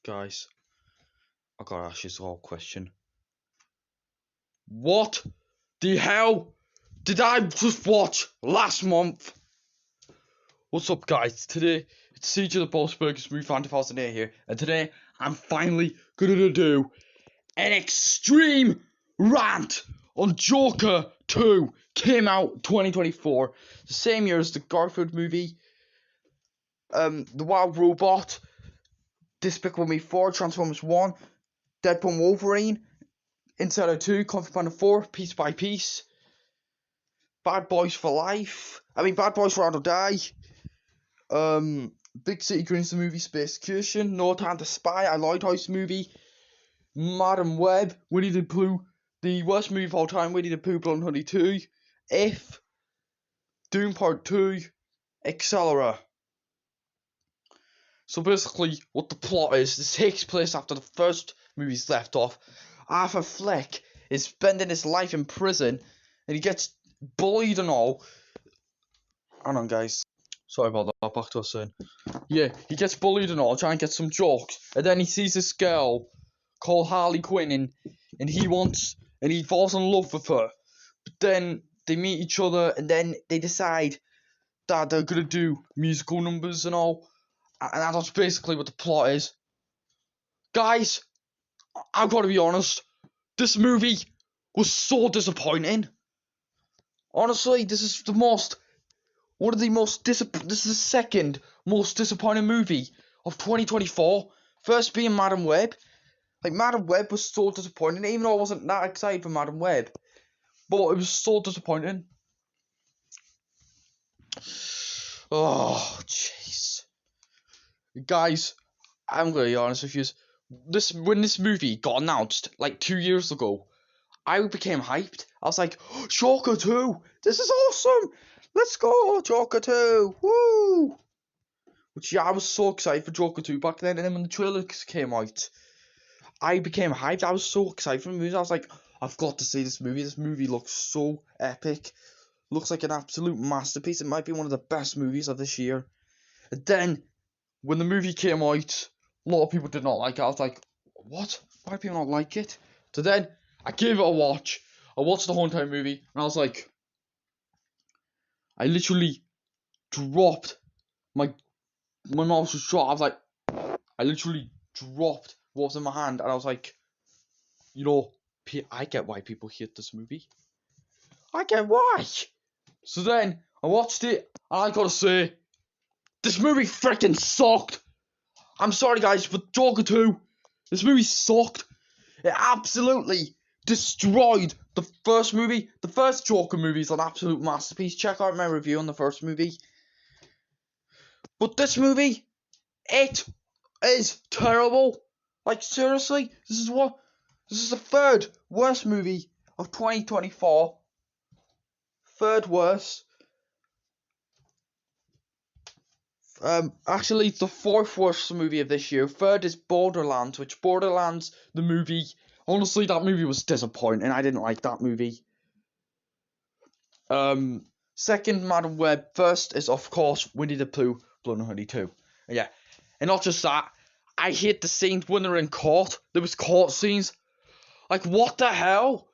Guys, I gotta ask you this whole question. What the hell did I just watch last month? What's up, guys? Today, it's Siege of the Bossburgers Movie Fan 2008 here, and today, I'm finally gonna do an extreme rant on Joker 2. Came out 2024, the same year as the Garfield movie, The Wild Robot, Despicable Me 4, Transformers 1, Deadpool Wolverine, Insider 2, Kung Fu Panda 4, Piece by Piece, Bad Boys for Life, Bad Boys for Rant or Die, Big City Greens the movie, Space Excursion, No Time to Spy, A Lighthouse movie, Madam Web, Winnie the Pooh, the worst movie of all time, Winnie the Pooh, Blood and Honey 2, If, Doom Part 2, etc. So basically, what the plot is, this takes place after the first movie's left off. Arthur Fleck is spending his life in prison, and he gets bullied and all. Hang on, guys. Sorry about that, back to us saying. Yeah, he gets bullied and all, trying to get some jokes, and then he sees this girl called Harley Quinn, and he falls in love with her. But then they meet each other, and then they decide that they're gonna do musical numbers and all. And that's basically what the plot is. Guys, I've got to be honest, this movie was so disappointing. Honestly, this is the second most disappointing movie of 2024. First being Madam Web. Madam Web was so disappointing, even though I wasn't that excited for Madam Web. But it was so disappointing. Oh, jeez. Guys, I'm gonna be honest with you. When this movie got announced 2 years ago, I became hyped. I was like, oh, Joker 2! This is awesome! Let's go, Joker 2! Woo! Which, yeah, I was so excited for Joker 2 back then, and then when the trailers came out, I became hyped. I was so excited for the movie. I was like, I've got to see this movie. This movie looks so epic. Looks like an absolute masterpiece. It might be one of the best movies of this year. And then, when the movie came out, a lot of people did not like it. I was like, what? Why do people not like it? So then, I gave it a watch. I watched the whole entire movie, and I was like, I literally dropped my mouth was shut. I was like, I literally dropped what was in my hand, and I was like, I get why people hate this movie. I get why. So then, I watched it, and I gotta say, this movie freaking sucked. I'm sorry, guys, but Joker 2, this movie sucked. It absolutely destroyed the first movie. The first Joker movie is an absolute masterpiece. Check out my review on the first movie. But this movie, it is terrible. Seriously, this is the third worst movie of 2024. Third worst. Actually, it's the fourth worst movie of this year. Third is Borderlands, the movie, honestly, that movie was disappointing. I didn't like that movie. Second, Madam Web. First is, of course, Winnie the Pooh, Blood and Honey 2. Yeah. And not just that, I hate the scenes when they're in court. There was court scenes. What the hell?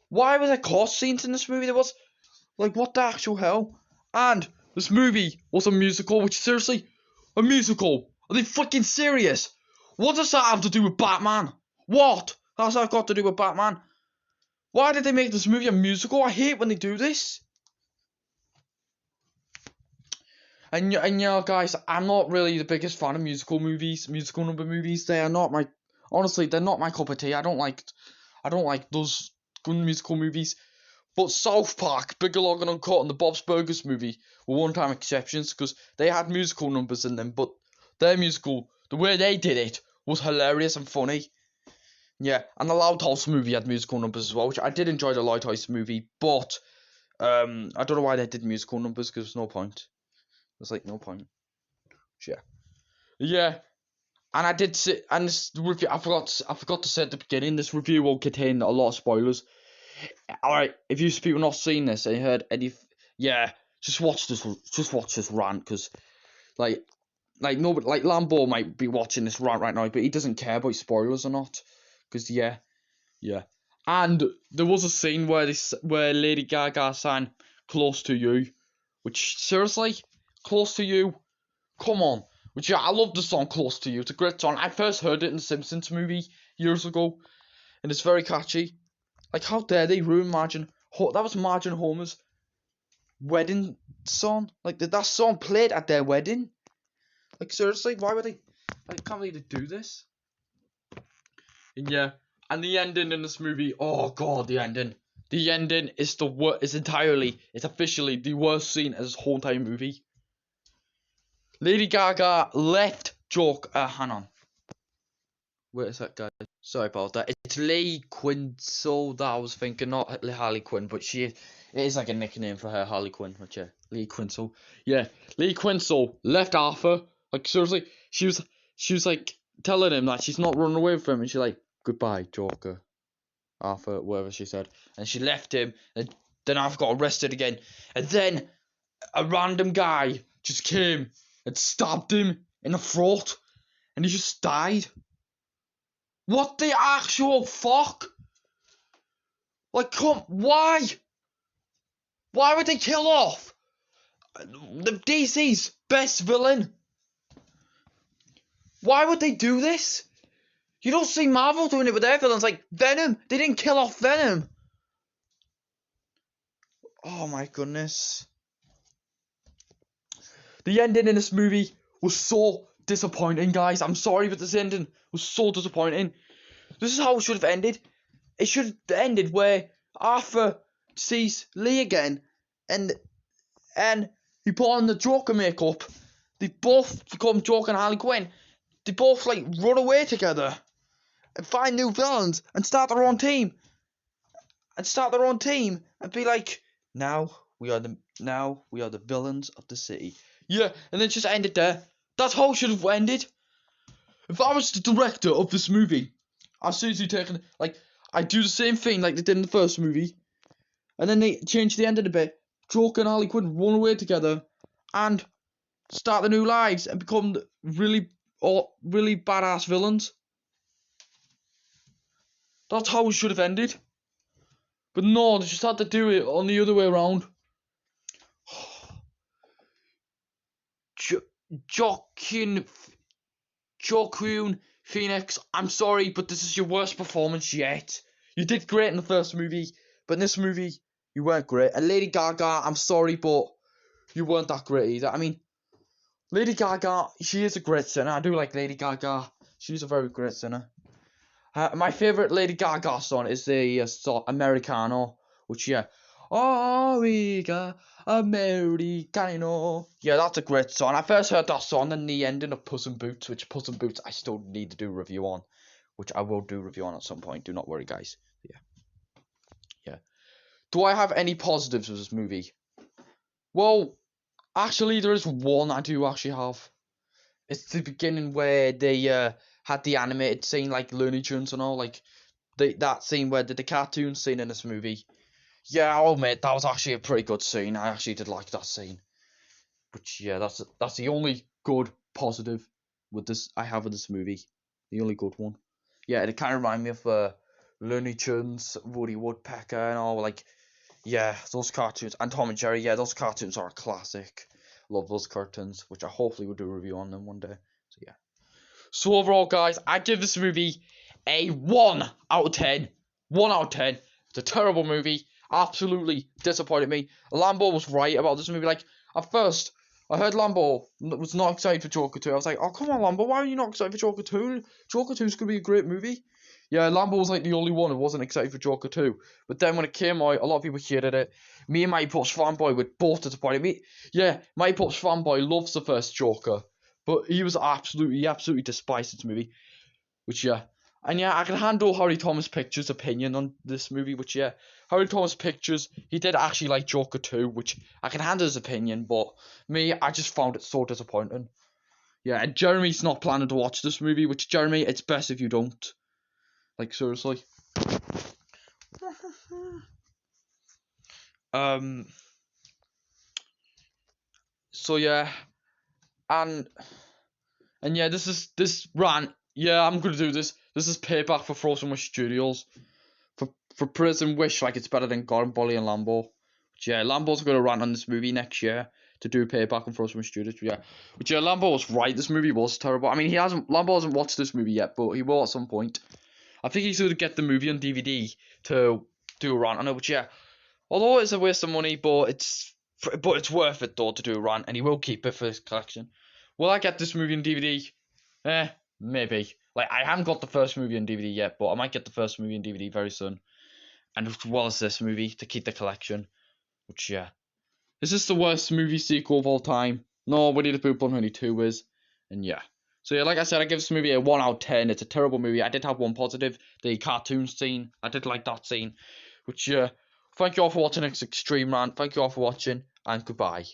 Why were there court scenes in this movie? There was, what the actual hell? And this movie was a musical, which, seriously, a musical? Are they freaking serious? What does that have to do with Batman? What has that got to do with Batman? Why did they make this movie a musical? I hate when they do this. And guys, I'm not really the biggest fan of musical number movies. They're not my cup of tea. I don't like those good musical movies. But South Park, Bigger, Longer, and Uncut, and the Bob's Burgers movie were one-time exceptions because they had musical numbers in them, but their musical, the way they did it, was hilarious and funny. Yeah, and the Lighthouse movie had musical numbers as well, which I did enjoy the Lighthouse movie, but I don't know why they did musical numbers because there's no point. There's no point. Yeah. And I did say, and this review, I forgot to say at the beginning, this review will contain a lot of spoilers. Alright, if you people not seen this and you heard any, just watch this rant, because, like nobody, like Lambo might be watching this rant right now, but he doesn't care about spoilers or not, because yeah. And there was a scene where Lady Gaga sang "Close to You," which seriously, "Close to You," come on. Which yeah, I love the song "Close to You." It's a great song. I first heard it in the Simpsons movie years ago, and it's very catchy. Like, how dare they ruin that was Marge and Homer's wedding song. Like, that song played at their wedding. Like, seriously, why would they? I can't believe they do this. And yeah, and the ending in this movie. Oh god, the ending. The ending is the worst. It's officially the worst scene in this whole entire movie. Lady Gaga left hang on. Where is that guy? Sorry about that. It's Lee Quinzel that I was thinking, not Harley Quinn, but it is like a nickname for her, Harley Quinn, which yeah, Lee Quinzel. Yeah, Lee Quinzel left Arthur. Like seriously, she was like telling him that she's not running away from him, and she's like, "Goodbye, Joker, Arthur," whatever she said, and she left him. And then Arthur got arrested again, and then a random guy just came and stabbed him in the throat, and he just died. What the actual fuck? Like, why? Why would they kill off the DC's best villain? Why would they do this? You don't see Marvel doing it with their villains, like Venom. They didn't kill off Venom. Oh my goodness. The ending in this movie was so disappointing, guys. I'm sorry, but this ending was so disappointing. This is how it should have ended. It should have ended where Arthur sees Lee again, and he put on the Joker makeup. They both become Joker and Harley Quinn. They both like run away together and find new villains and start their own team. And be like, now we are the villains of the city. Yeah, and then just end it there. That's how it should have ended. If I was the director of this movie, I'd seriously taken I do the same thing like they did in the first movie, and then they change the end of the bit. Joker and Harley Quinn run away together and start their new lives and become really badass villains. That's how it should have ended. But no, they just had to do it on the other way around. Joaquin Phoenix, I'm sorry, but this is your worst performance yet. You did great in the first movie, but in this movie, you weren't great. And Lady Gaga, I'm sorry, but you weren't that great either. I mean, Lady Gaga, she is a great singer. I do like Lady Gaga. She's a very great singer. My favourite Lady Gaga song is the song Americano, which, yeah. Oh, we got Americano. Yeah, that's a great song. I first heard that song and the ending of Puss in Boots, which Puss in Boots I still need to do a review on, which I will do a review on at some point. Do not worry, guys. Yeah. Do I have any positives with this movie? Well, actually, there is one I do actually have. It's the beginning where they had the animated scene, like Looney Tunes and all, like that scene where the cartoon scene in this movie. Yeah, I'll admit that was actually a pretty good scene. I actually did like that scene. But yeah, that's the only good positive with this I have with this movie. The only good one. Yeah, it kind of reminded me of Looney Tunes, Woody Woodpecker, and all. Like, yeah, those cartoons and Tom and Jerry. Yeah, those cartoons are a classic. Love those cartoons, which I hopefully will do a review on them one day. So yeah. So overall, guys, I give this movie a 1 out of 10. 1 out of 10. It's a terrible movie. Absolutely disappointed me. Lambo was right about this movie. Like, at first, I heard Lambo was not excited for Joker 2. I was like, oh, come on, Lambo, why are you not excited for Joker 2? Joker 2 is going to be a great movie. Yeah, Lambo was like the only one who wasn't excited for Joker 2. But then when it came out, a lot of people hated it. Me and my Pops fanboy were both disappointed. My Pops fanboy loves the first Joker. But he absolutely despised this movie. Which, yeah. And yeah, I can handle Harry Thomas Pictures' opinion on this movie, which, yeah. Harry Thomas Pictures, he did actually like Joker 2, which I can handle his opinion, but me, I just found it so disappointing. Yeah, and Jeremy's not planning to watch this movie, which, Jeremy, it's best if you don't. Like, seriously. So, yeah. And And yeah, this rant. Yeah, I'm gonna do this. This is payback for Frozen Wish Studios. For Prison Wish, like it's better than Gordon, Bolly, and Lambo. But yeah, Lambo's gonna rant on this movie next year to do payback on Frozen Wish Studios. But yeah, Lambo was right. This movie was terrible. I mean, Lambo hasn't watched this movie yet, but he will at some point. I think he's gonna get the movie on DVD to do a rant on it. But yeah, although it's a waste of money, but it's worth it though to do a rant, and he will keep it for his collection. Will I get this movie on DVD? Maybe. Like I haven't got the first movie on DVD yet, but I might get the first movie on DVD very soon. And as well as this movie to keep the collection. Which yeah. Is this the worst movie sequel of all time? No, Winnie the Pooh 122 is. And yeah. So yeah, like I said, I give this movie a 1 out of 10. It's a terrible movie. I did have one positive, the cartoon scene. I did like that scene. Which yeah. Thank you all for watching this extreme rant. Thank you all for watching, and goodbye.